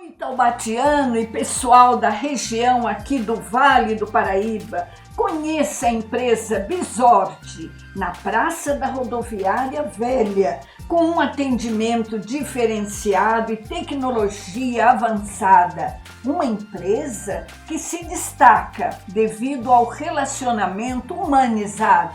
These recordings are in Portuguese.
Oi, taubatiano e pessoal da região aqui do Vale do Paraíba, conheça a empresa Bisorte, na Praça da Rodoviária Velha, com um atendimento diferenciado e tecnologia avançada. Uma empresa que se destaca devido ao relacionamento humanizado.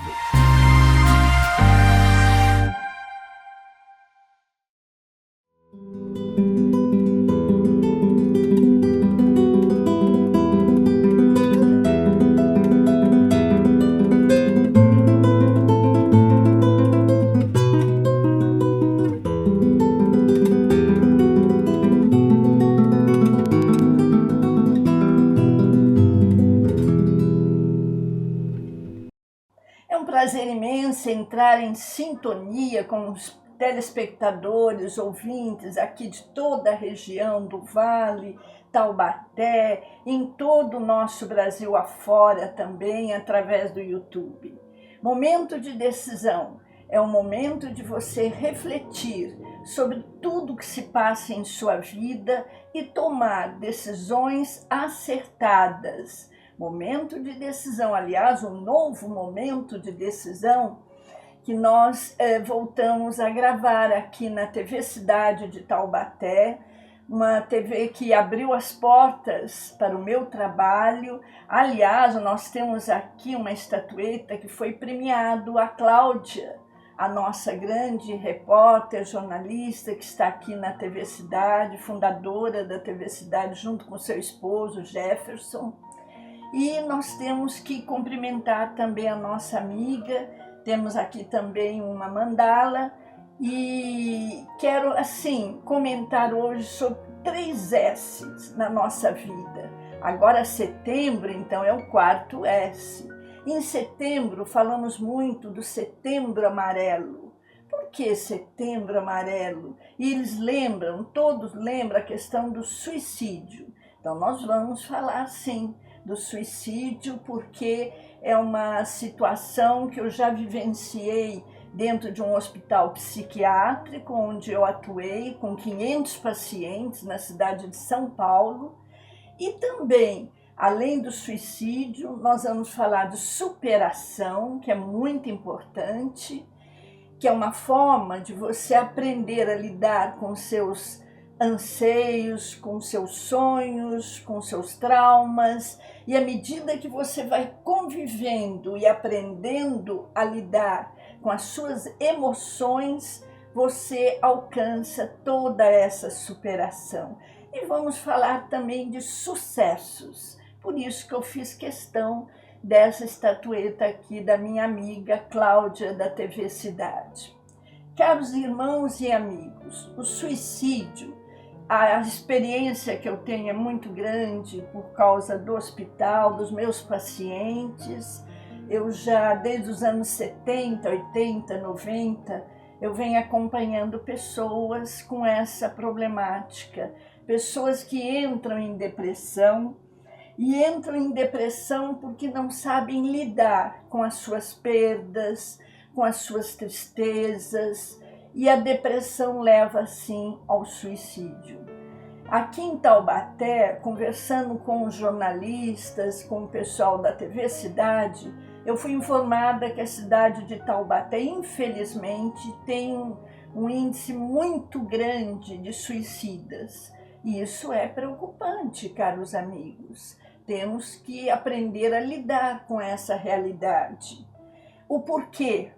É um prazer imenso entrar em sintonia com os telespectadores, ouvintes aqui de toda a região do Vale, Taubaté, em todo o nosso Brasil afora também, através do YouTube. Momento de decisão é o momento de você refletir sobre tudo que se passa em sua vida e tomar decisões acertadas. Momento de decisão, aliás, um novo momento de decisão que nós voltamos a gravar aqui na TV Cidade de Taubaté, uma TV que abriu as portas para o meu trabalho. Aliás, nós temos aqui uma estatueta que foi premiado a Cláudia, a nossa grande repórter, jornalista que está aqui na TV Cidade, fundadora da TV Cidade junto com seu esposo Jefferson. E nós temos que cumprimentar também a nossa amiga, temos aqui também uma mandala e quero assim comentar hoje sobre 3 S's na nossa vida. Agora setembro, então, é o 4º S. Em setembro falamos muito do Setembro Amarelo. Por que Setembro Amarelo? E eles lembram, todos lembram a questão do suicídio. Então nós vamos falar sim do suicídio, porque é uma situação que eu já vivenciei dentro de um hospital psiquiátrico, onde eu atuei com 500 pacientes na cidade de São Paulo. E também, além do suicídio, nós vamos falar de superação, que é muito importante, que é uma forma de você aprender a lidar com seus anseios, com seus sonhos, com seus traumas, e à medida que você vai convivendo e aprendendo a lidar com as suas emoções, você alcança toda essa superação. E vamos falar também de sucessos, por isso que eu fiz questão dessa estatueta aqui da minha amiga Cláudia da TV Cidade. Caros irmãos e amigos, o suicídio, a experiência que eu tenho é muito grande por causa do hospital, dos meus pacientes. Eu já, desde os anos 70, 80, 90, eu venho acompanhando pessoas com essa problemática. Pessoas que entram em depressão, e entram em depressão porque não sabem lidar com as suas perdas, com as suas tristezas, e a depressão leva, sim, ao suicídio. Aqui em Taubaté, conversando com os jornalistas, com o pessoal da TV Cidade, eu fui informada que a cidade de Taubaté, infelizmente, tem um índice muito grande de suicidas. E isso é preocupante, caros amigos. Temos que aprender a lidar com essa realidade. O porquê?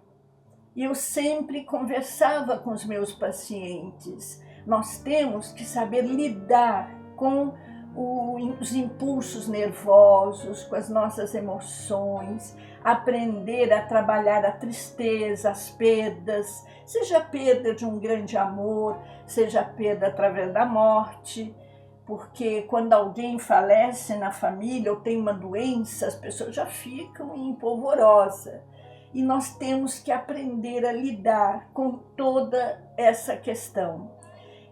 Eu sempre conversava com os meus pacientes. Nós temos que saber lidar com os impulsos nervosos, com as nossas emoções, aprender a trabalhar a tristeza, as perdas, seja a perda de um grande amor, seja a perda através da morte, porque quando alguém falece na família ou tem uma doença, as pessoas já ficam em polvorosa. E nós temos que aprender a lidar com toda essa questão.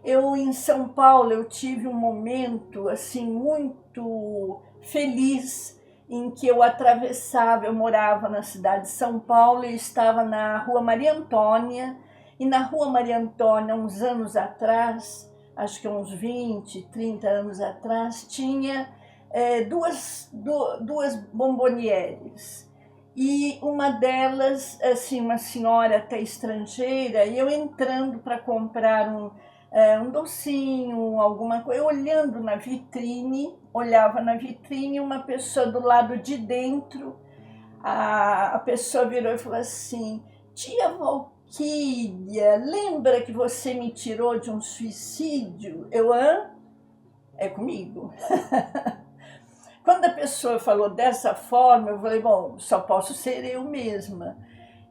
Eu, em São Paulo, eu tive um momento assim muito feliz em que eu atravessava, eu morava na cidade de São Paulo e estava na Rua Maria Antônia. E na Rua Maria Antônia, uns anos atrás, acho que uns 20, 30 anos atrás, tinha duas bombonieres. E uma delas, assim, uma senhora até estrangeira, e eu entrando para comprar um docinho, alguma coisa, olhando na vitrine, olhava na vitrine, uma pessoa do lado de dentro, a pessoa virou e falou assim: tia Valquíria, lembra que você me tirou de um suicídio? Eu, hã? É comigo. Quando a pessoa falou dessa forma, eu falei, bom, só posso ser eu mesma.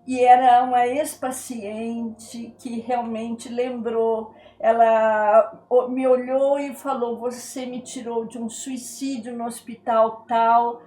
E era uma ex-paciente que realmente lembrou, ela me olhou e falou: você me tirou de um suicídio no hospital tal,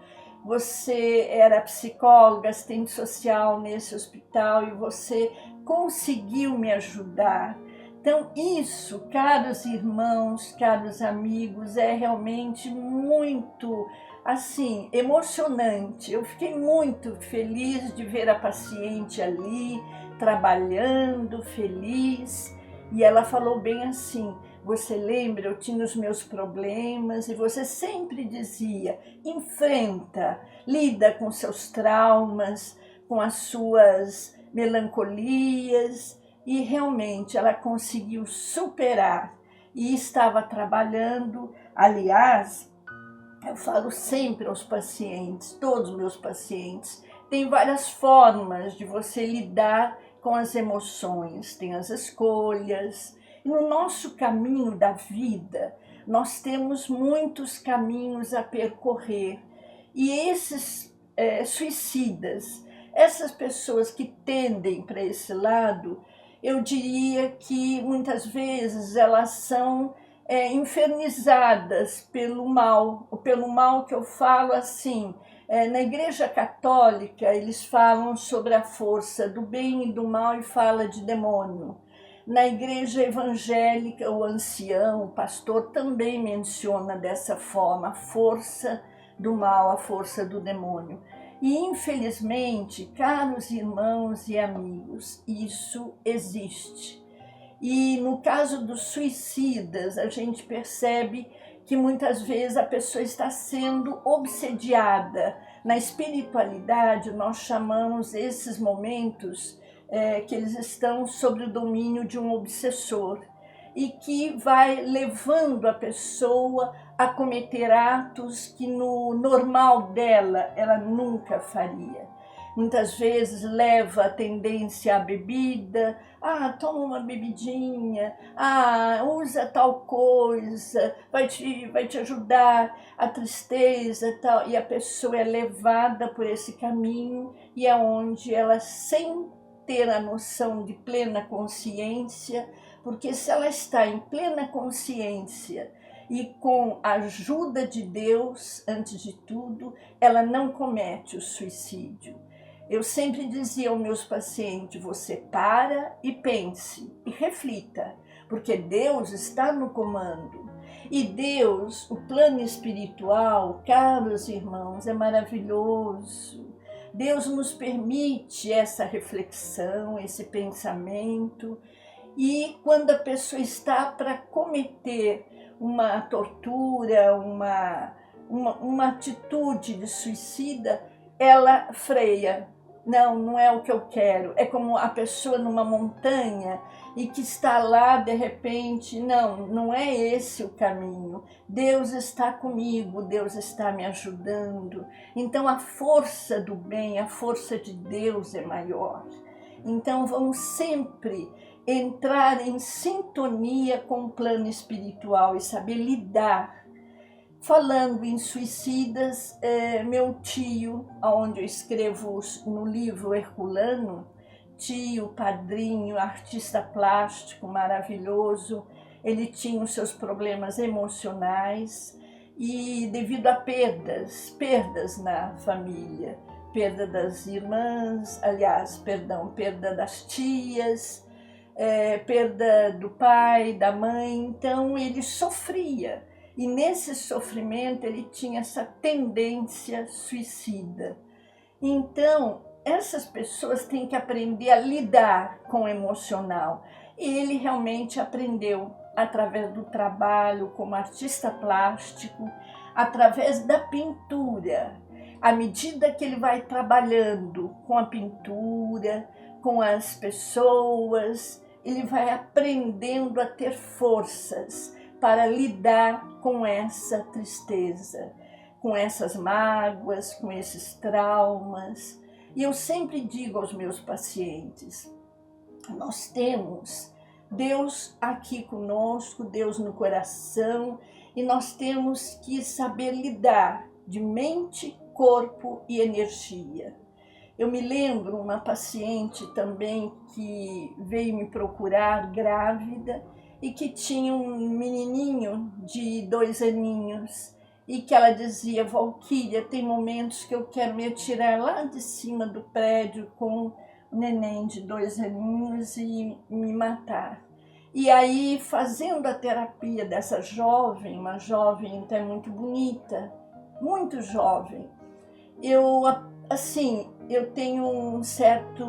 você era psicóloga, assistente social nesse hospital e você conseguiu me ajudar. Então isso, caros irmãos, caros amigos, é realmente muito, assim, emocionante. Eu fiquei muito feliz de ver a paciente ali, trabalhando, feliz. E ela falou bem assim: você lembra, eu tinha os meus problemas e você sempre dizia, enfrenta, lida com seus traumas, com as suas melancolias. E realmente ela conseguiu superar e estava trabalhando. Aliás, eu falo sempre aos pacientes, todos os meus pacientes, tem várias formas de você lidar com as emoções, tem as escolhas. E no nosso caminho da vida, nós temos muitos caminhos a percorrer. E esses suicidas, essas pessoas que tendem para esse lado, eu diria que muitas vezes elas são infernizadas pelo mal que eu falo assim. Na Igreja Católica eles falam sobre a força do bem e do mal e fala de demônio. Na Igreja Evangélica, o ancião, o pastor, também menciona dessa forma a força do mal, a força do demônio. E infelizmente, caros irmãos e amigos, isso existe. E no caso dos suicidas, a gente percebe que muitas vezes a pessoa está sendo obsediada. Na espiritualidade, nós chamamos esses momentos que eles estão sob o domínio de um obsessor e que vai levando a pessoa a cometer atos que no normal dela ela nunca faria. Muitas vezes leva a tendência à bebida, toma uma bebidinha, usa tal coisa, vai te ajudar, a tristeza tal, e a pessoa é levada por esse caminho e é onde ela, sem ter a noção de plena consciência, porque se ela está em plena consciência e com a ajuda de Deus, antes de tudo, ela não comete o suicídio. Eu sempre dizia aos meus pacientes: você para e pense e reflita, porque Deus está no comando. E Deus, o plano espiritual, caros irmãos, é maravilhoso. Deus nos permite essa reflexão, esse pensamento. E quando a pessoa está para cometer uma tortura, uma atitude de suicida, ela freia. Não é o que eu quero. É como a pessoa numa montanha e que está lá de repente, não é esse o caminho. Deus está comigo, Deus está me ajudando. Então a força do bem, a força de Deus é maior. Então vamos sempre entrar em sintonia com o plano espiritual e saber lidar. Falando em suicidas, meu tio, onde eu escrevo no livro Herculano, tio, padrinho, artista plástico maravilhoso, ele tinha os seus problemas emocionais e devido a perdas na família, perda das irmãs, perda das tias, perda do pai, da mãe, então ele sofria. E nesse sofrimento ele tinha essa tendência suicida. Então, essas pessoas têm que aprender a lidar com o emocional. E ele realmente aprendeu. através do trabalho como artista plástico, através da pintura. À medida que ele vai trabalhando com a pintura, com as pessoas, ele vai aprendendo a ter forças para lidar com essa tristeza, com essas mágoas, com esses traumas. E eu sempre digo aos meus pacientes, nós temos Deus aqui conosco, Deus no coração, e nós temos que saber lidar de mente, corpo e energia. Eu me lembro uma paciente também que veio me procurar grávida e que tinha um menininho de 2 aninhos e que ela dizia: Valquíria, tem momentos que eu quero me atirar lá de cima do prédio com o neném de 2 aninhos e me matar. E aí, fazendo a terapia dessa jovem, uma jovem até muito bonita, muito jovem, eu tenho um certo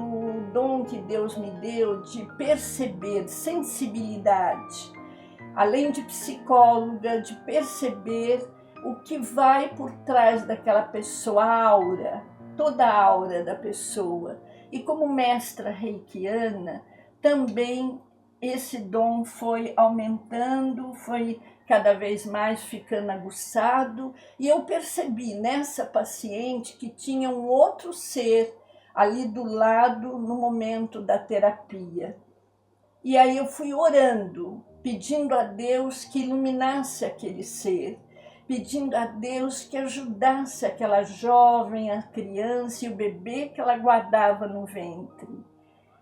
dom que Deus me deu de perceber, sensibilidade, além de psicóloga, de perceber o que vai por trás daquela pessoa, a aura, toda a aura da pessoa. E como mestra reikiana, também esse dom foi aumentando, foi cada vez mais ficando aguçado, e eu percebi nessa paciente que tinha um outro ser ali do lado no momento da terapia. E aí eu fui orando, pedindo a Deus que iluminasse aquele ser, pedindo a Deus que ajudasse aquela jovem, a criança e o bebê que ela guardava no ventre.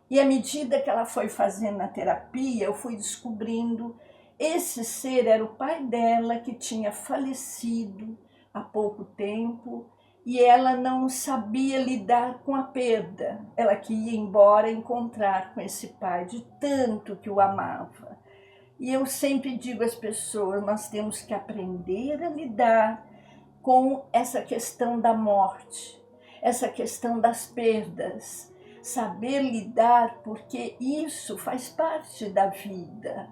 E à medida que ela foi fazendo a terapia, eu fui descobrindo esse ser era o pai dela, que tinha falecido há pouco tempo, e ela não sabia lidar com a perda. Ela queria ir embora encontrar com esse pai, de tanto que o amava. E eu sempre digo às pessoas, nós temos que aprender a lidar com essa questão da morte, essa questão das perdas, saber lidar, porque isso faz parte da vida.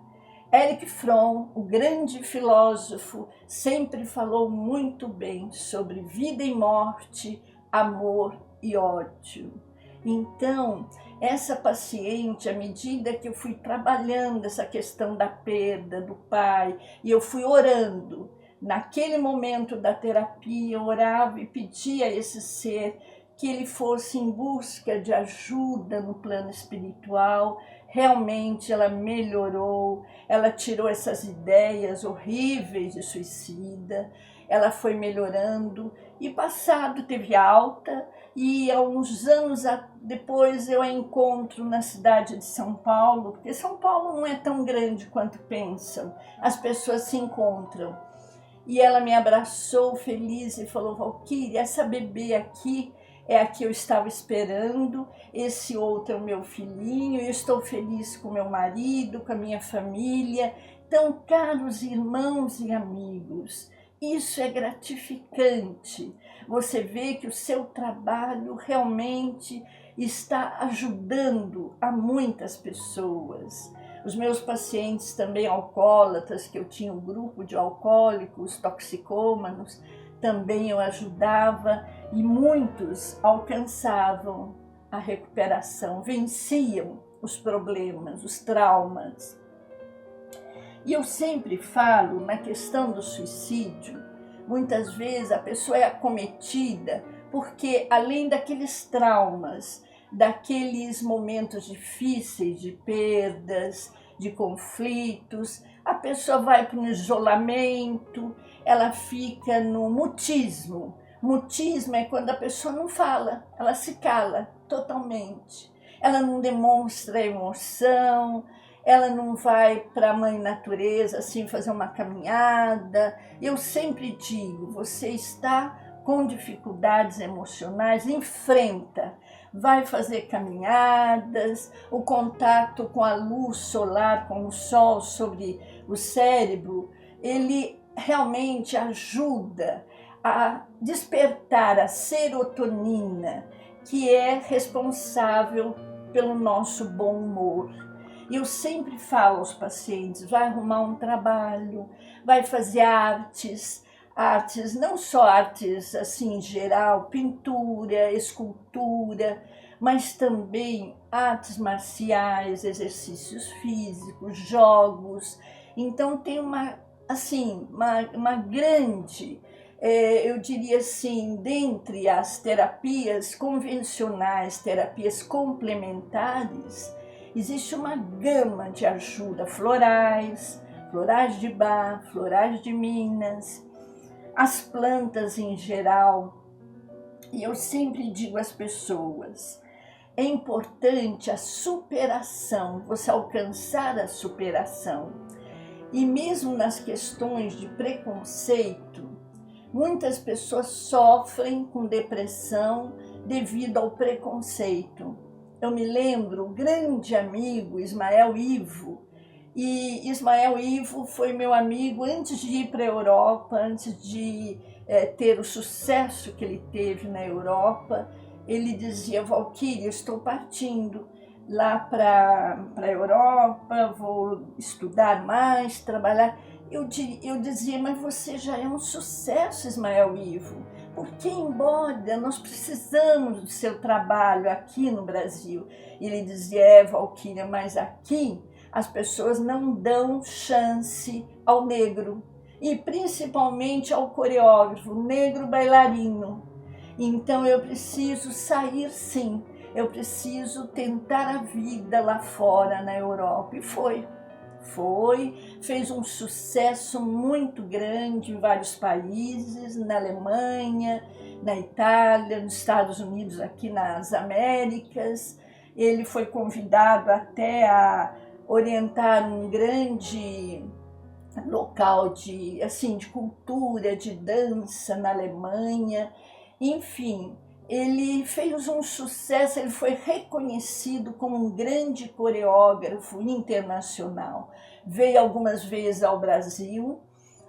Erich Fromm, o grande filósofo, sempre falou muito bem sobre vida e morte, amor e ódio. Então, essa paciente, à medida que eu fui trabalhando essa questão da perda do pai, e eu fui orando, naquele momento da terapia, eu orava e pedia a esse ser que ele fosse em busca de ajuda no plano espiritual. Realmente ela melhorou, ela tirou essas ideias horríveis de suicida, ela foi melhorando e passado teve alta, e há uns anos depois eu a encontro na cidade de São Paulo, porque São Paulo não é tão grande quanto pensam, as pessoas se encontram. E ela me abraçou feliz e falou: Valquíria, essa bebê aqui é a que eu estava esperando, esse outro é o meu filhinho, eu estou feliz com meu marido, com a minha família. Então, caros irmãos e amigos, isso é gratificante. Você vê que o seu trabalho realmente está ajudando a muitas pessoas. Os meus pacientes também alcoólatras, que eu tinha um grupo de alcoólicos, toxicômanos, também eu ajudava, e muitos alcançavam a recuperação, venciam os problemas, os traumas. E eu sempre falo na questão do suicídio, muitas vezes a pessoa é acometida porque, além daqueles traumas, daqueles momentos difíceis de perdas, de conflitos, a pessoa vai para um isolamento, ela fica no mutismo. Mutismo é quando a pessoa não fala, ela se cala totalmente. Ela não demonstra emoção, ela não vai para a mãe natureza assim fazer uma caminhada. Eu sempre digo, você está com dificuldades emocionais, enfrenta. Vai fazer caminhadas, o contato com a luz solar, com o sol sobre o cérebro, ele realmente ajuda a despertar a serotonina, que é responsável pelo nosso bom humor. E eu sempre falo aos pacientes, vai arrumar um trabalho, vai fazer artes, artes, não só artes assim em geral, pintura, escultura, mas também artes marciais, exercícios físicos, jogos. Então tem uma grande, eu diria assim, dentre as terapias convencionais, terapias complementares, existe uma gama de ajuda, florais, florais de Bach, florais de Minas, as plantas em geral. E eu sempre digo às pessoas, é importante a superação, você alcançar a superação. E mesmo nas questões de preconceito, muitas pessoas sofrem com depressão devido ao preconceito. Eu me lembro, um grande amigo, Ismael Ivo, e Ismael Ivo foi meu amigo antes de ir para a Europa, antes de ter o sucesso que ele teve na Europa. Ele dizia, Valquíria, eu estou partindo lá para a Europa, vou estudar mais, trabalhar. Eu dizia, mas você já é um sucesso, Ismael Ivo, porque embora nós precisamos do seu trabalho aqui no Brasil. Ele dizia, Valquíria, mas aqui as pessoas não dão chance ao negro, e principalmente ao coreógrafo, negro bailarino. Então eu preciso sair sim, eu preciso tentar a vida lá fora na Europa. E foi, fez um sucesso muito grande em vários países, na Alemanha, na Itália, nos Estados Unidos, aqui nas Américas. Ele foi convidado até a orientar um grande local de cultura, de dança na Alemanha. Enfim, ele fez um sucesso, ele foi reconhecido como um grande coreógrafo internacional. Veio algumas vezes ao Brasil,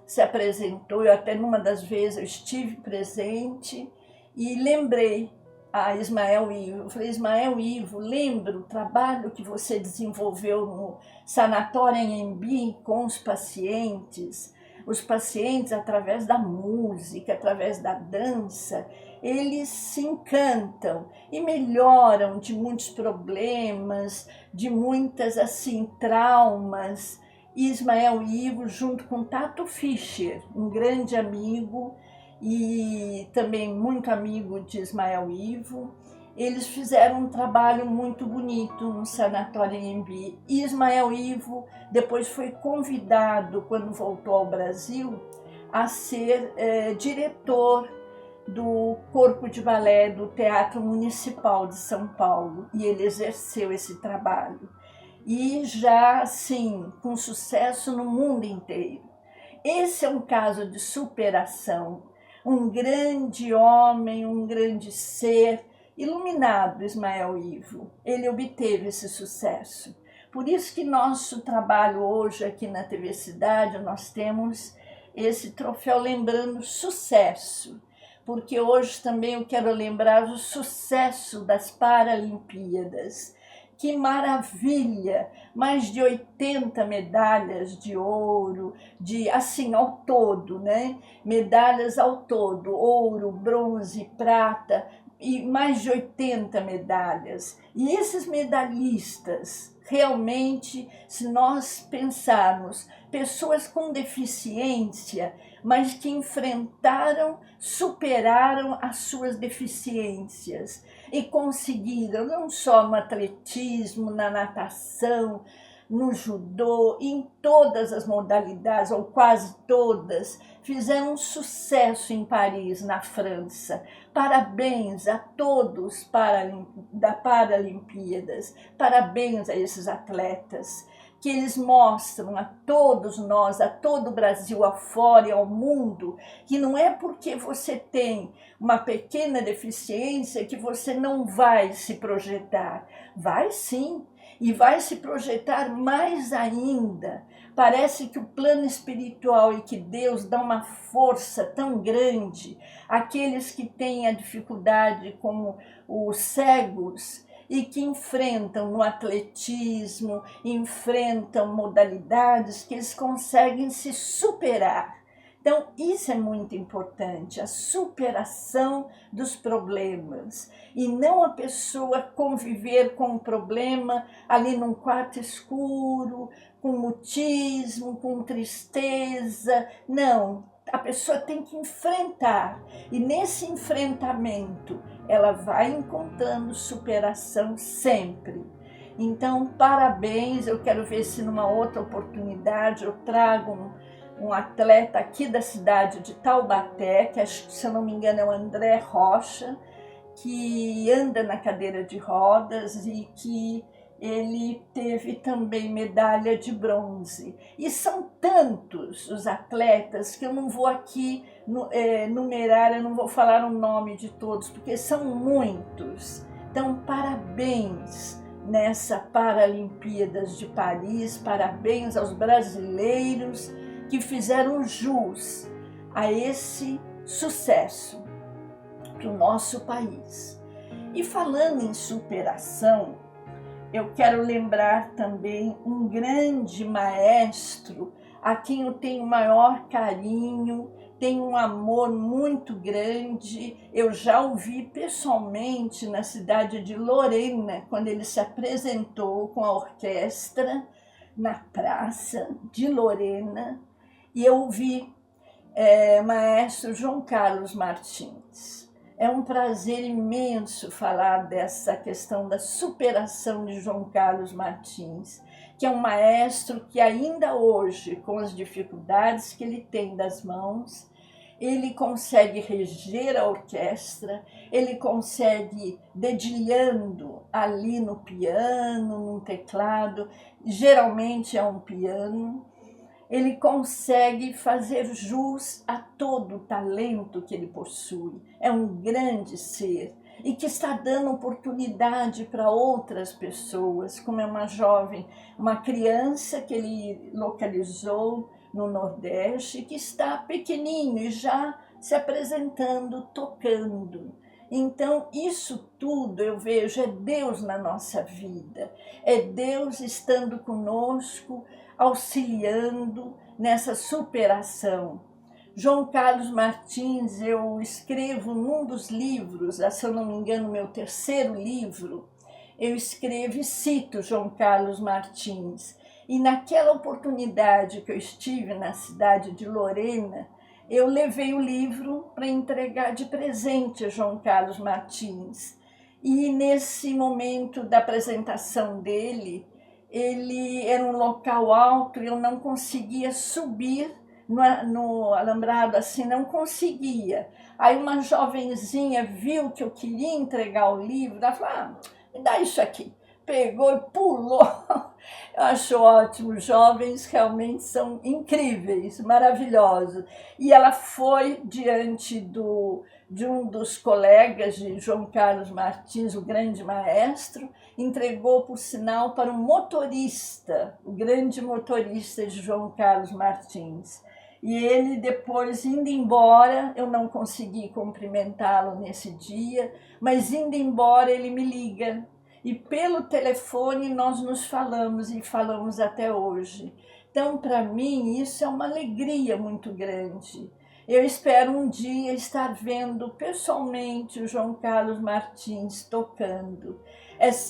se apresentou, eu até numa das vezes eu estive presente e lembrei a Ismael Ivo. Eu falei, Ismael Ivo, lembra o trabalho que você desenvolveu no Sanatório Anhembi com os pacientes? Os pacientes, através da música, através da dança, eles se encantam e melhoram de muitos problemas, de muitas traumas. E Ismael Ivo, junto com Tato Fischer, um grande amigo, e também muito amigo de Ismael Ivo, eles fizeram um trabalho muito bonito no Sanatório Anhembi. E Ismael Ivo depois foi convidado, quando voltou ao Brasil, a ser diretor do Corpo de Balé do Teatro Municipal de São Paulo. E ele exerceu esse trabalho. E já, com sucesso no mundo inteiro. Esse é um caso de superação. Um grande homem, um grande ser, iluminado, Ismael Ivo. Ele obteve esse sucesso. Por isso que nosso trabalho hoje aqui na TV Cidade, nós temos esse troféu lembrando sucesso. Porque hoje também eu quero lembrar o sucesso das Paralimpíadas. Que maravilha! Mais de 80 medalhas de ouro, ao todo, né? Medalhas ao todo, ouro, bronze, prata, e mais de 80 medalhas. E esses medalhistas, realmente, se nós pensarmos, pessoas com deficiência, mas que enfrentaram, superaram as suas deficiências e conseguiram, não só no atletismo, na natação, no judô, em todas as modalidades, ou quase todas, fizeram um sucesso em Paris, na França. Parabéns a todos da Paralimpíadas, parabéns a esses atletas, que eles mostram a todos nós, a todo o Brasil afora e ao mundo, que não é porque você tem uma pequena deficiência que você não vai se projetar. Vai sim, e vai se projetar mais ainda. Parece que o plano espiritual e que Deus dá uma força tão grande àqueles que têm a dificuldade, como os cegos, e que enfrentam no atletismo, enfrentam modalidades que eles conseguem se superar. Então, isso é muito importante, a superação dos problemas. E não a pessoa conviver com o problema ali num quarto escuro, com mutismo, com tristeza. Não, a pessoa tem que enfrentar. E nesse enfrentamento, ela vai encontrando superação sempre. Então, parabéns, eu quero ver se numa outra oportunidade eu trago um atleta aqui da cidade de Taubaté, que se eu não me engano é o André Rocha, que anda na cadeira de rodas e que ele teve também medalha de bronze. E são tantos os atletas que eu não vou aqui numerar, eu não vou falar o nome de todos, porque são muitos. Então, parabéns nessa Paralimpíadas de Paris, parabéns aos brasileiros que fizeram jus a esse sucesso para o nosso país. E falando em superação, eu quero lembrar também um grande maestro a quem eu tenho maior carinho, tenho um amor muito grande. Eu já o vi pessoalmente na cidade de Lorena, quando ele se apresentou com a orquestra na praça de Lorena, e eu vi maestro João Carlos Martins. É um prazer imenso falar dessa questão da superação de João Carlos Martins, que é um maestro que ainda hoje, com as dificuldades que ele tem das mãos, ele consegue reger a orquestra, ele consegue, dedilhando ali no piano, num teclado, geralmente é um piano, ele consegue fazer jus a todo o talento que ele possui. É um grande ser e que está dando oportunidade para outras pessoas, como é uma jovem, uma criança que ele localizou no Nordeste, que está pequenininho e já se apresentando, tocando. Então, isso tudo eu vejo é Deus na nossa vida, é Deus estando conosco, auxiliando nessa superação. João Carlos Martins, eu escrevo num dos livros, se eu não me engano, meu terceiro livro, eu escrevo e cito João Carlos Martins. E naquela oportunidade que eu estive na cidade de Lorena, eu levei o livro para entregar de presente a João Carlos Martins. E nesse momento da apresentação dele, ele era um local alto e eu não conseguia subir no alambrado assim, não conseguia. Aí uma jovenzinha viu que eu queria entregar o livro, ela falou, me dá isso aqui. Pegou e pulou. Eu acho ótimo, jovens realmente são incríveis, maravilhosos. E ela foi diante de um dos colegas de João Carlos Martins, o grande maestro, entregou por sinal para um motorista, o grande motorista de João Carlos Martins. E ele depois, indo embora, eu não consegui cumprimentá-lo nesse dia, mas indo embora ele me liga. E pelo telefone nós nos falamos e falamos até hoje. Então, para mim, isso é uma alegria muito grande. Eu espero um dia estar vendo pessoalmente o João Carlos Martins tocando.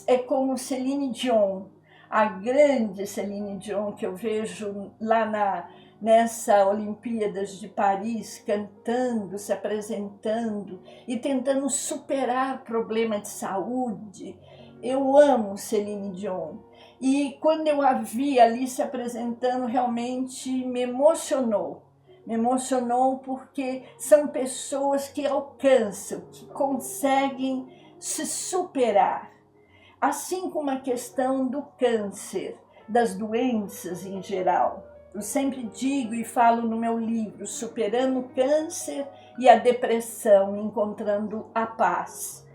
É como Celine Dion, a grande Celine Dion que eu vejo lá nessa Olimpíadas de Paris, cantando, se apresentando e tentando superar problema de saúde. Eu amo Celine Dion. E quando eu a vi ali se apresentando, realmente me emocionou. Me emocionou porque são pessoas que alcançam, que conseguem se superar. Assim como a questão do câncer, das doenças em geral. Eu sempre digo e falo no meu livro, Superando o Câncer e a Depressão, Encontrando a Paz.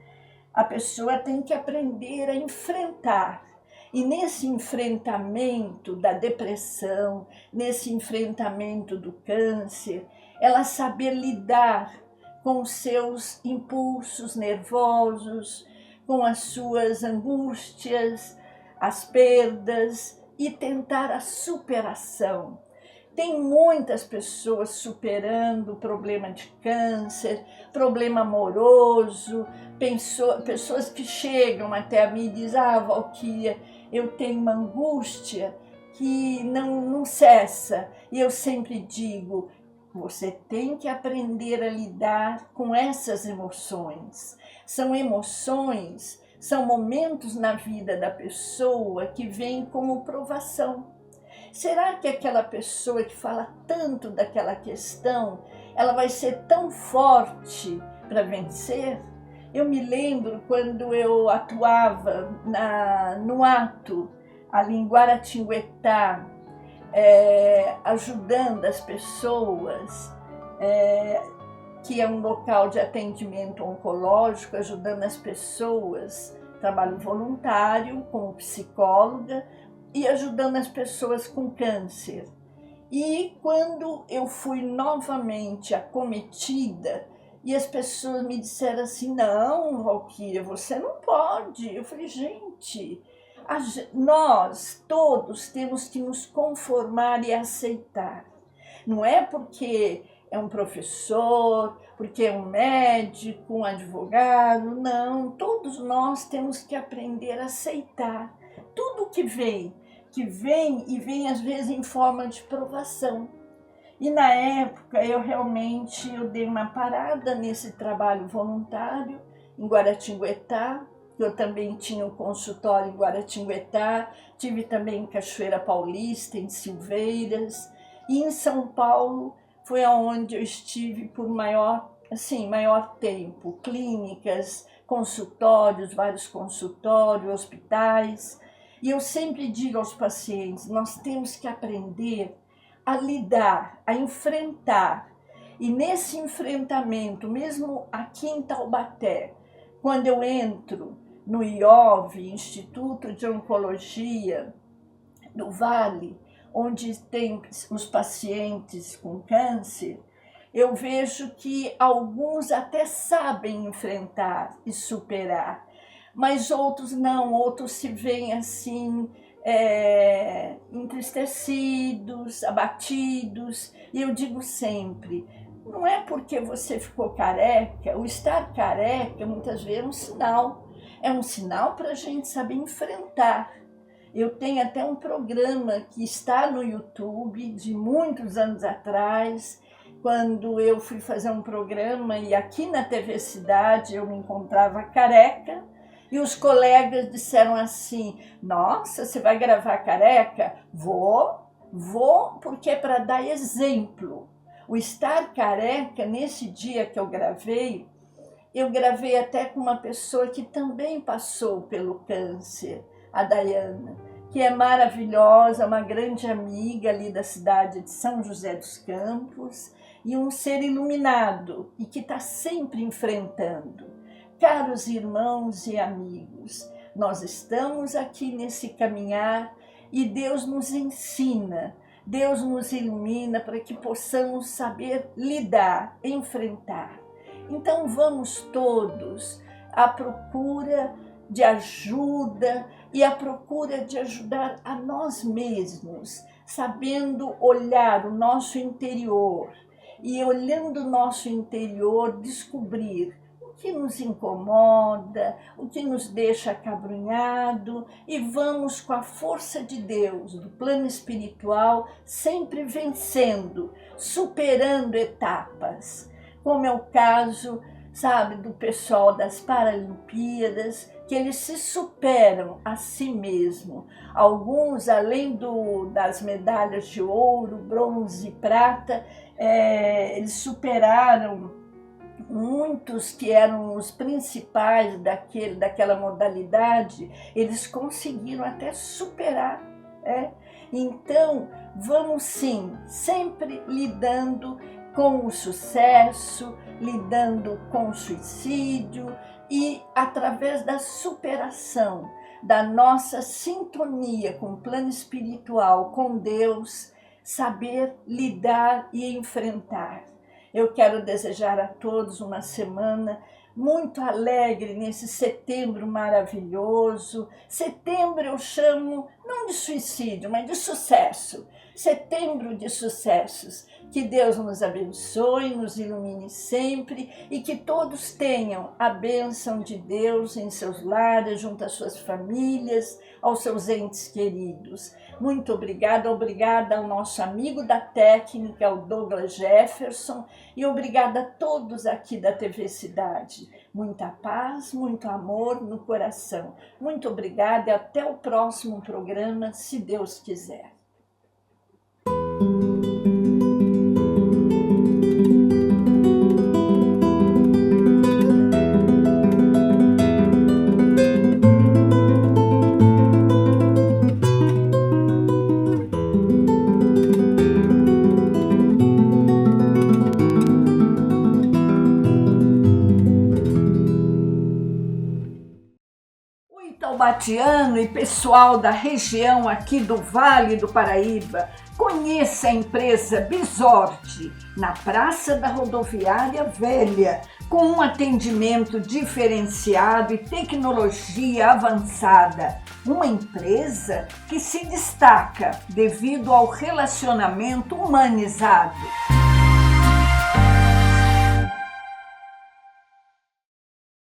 A pessoa tem que aprender a enfrentar. E nesse enfrentamento da depressão, nesse enfrentamento do câncer, ela saber lidar com os seus impulsos nervosos, com as suas angústias, as perdas e tentar a superação. Tem muitas pessoas superando o problema de câncer, problema amoroso, pessoas que chegam até a mim e dizem: ah, Valquíria, eu tenho uma angústia que não cessa. E eu sempre digo: você tem que aprender a lidar com essas emoções. São emoções, são momentos na vida da pessoa que vêm como provação. Será que aquela pessoa que fala tanto daquela questão, ela vai ser tão forte para vencer? Eu me lembro quando eu atuava no ato, ali em Guaratinguetá, ajudando as pessoas, que é um local de atendimento oncológico, ajudando as pessoas, trabalho voluntário como psicóloga e ajudando as pessoas com câncer. E quando eu fui novamente acometida, e as pessoas me disseram assim: não, Valquíria, você não pode. Eu falei: gente, nós todos temos que nos conformar e aceitar. Não é porque é um professor, porque é um médico, um advogado, não. Todos nós temos que aprender a aceitar tudo que vem e vem às vezes em forma de provação. E na época eu dei uma parada nesse trabalho voluntário em Guaratinguetá. Eu também tinha um consultório em Guaratinguetá, tive também em Cachoeira Paulista, em Silveiras, e em São Paulo foi aonde eu estive por maior tempo, clínicas, consultórios, vários consultórios, hospitais. E eu sempre digo aos pacientes: nós temos que aprender a lidar, a enfrentar. E nesse enfrentamento, mesmo aqui em Taubaté, quando eu entro no IOV, Instituto de Oncologia do Vale, onde tem os pacientes com câncer, eu vejo que alguns até sabem enfrentar e superar, mas outros não, outros se veem assim, entristecidos, abatidos. E eu digo sempre: não é porque você ficou careca, o estar careca muitas vezes é um sinal para a gente saber enfrentar. Eu tenho até um programa que está no YouTube de muitos anos atrás, quando eu fui fazer um programa e aqui na TV Cidade eu me encontrava careca, e os colegas disseram assim: nossa, você vai gravar careca? Vou, porque é para dar exemplo. O estar careca, nesse dia que eu gravei até com uma pessoa que também passou pelo câncer, a Dayana, que é maravilhosa, uma grande amiga ali da cidade de São José dos Campos, e um ser iluminado e que está sempre enfrentando. Caros irmãos e amigos, nós estamos aqui nesse caminhar e Deus nos ensina, Deus nos ilumina para que possamos saber lidar, enfrentar. Então vamos todos à procura de ajuda e à procura de ajudar a nós mesmos, sabendo olhar o nosso interior e, olhando o nosso interior, descobrir o que nos incomoda, o que nos deixa acabrunhado, e vamos, com a força de Deus, do plano espiritual, sempre vencendo, superando etapas, como é o caso, sabe, do pessoal das Paralimpíadas, que eles se superam a si mesmo. Alguns, além das medalhas de ouro, bronze e prata, eles superaram muitos que eram os principais daquela modalidade, eles conseguiram até superar. Então, vamos sim, sempre lidando com o sucesso, lidando com o suicídio e, através da superação, da nossa sintonia com o plano espiritual, com Deus, saber lidar e enfrentar. Eu quero desejar a todos uma semana muito alegre nesse setembro maravilhoso. Setembro eu chamo não de suicídio, mas de sucesso. Setembro de sucessos. Que Deus nos abençoe, nos ilumine sempre e que todos tenham a bênção de Deus em seus lares, junto às suas famílias, aos seus entes queridos. Muito obrigada, obrigada ao nosso amigo da técnica, o Douglas Jefferson, e obrigada a todos aqui da TV Cidade. Muita paz, muito amor no coração. Muito obrigada e até o próximo programa, se Deus quiser. Taubatiano e pessoal da região aqui do Vale do Paraíba, conheça a empresa Bisorte, na Praça da Rodoviária Velha, com um atendimento diferenciado e tecnologia avançada. Uma empresa que se destaca devido ao relacionamento humanizado.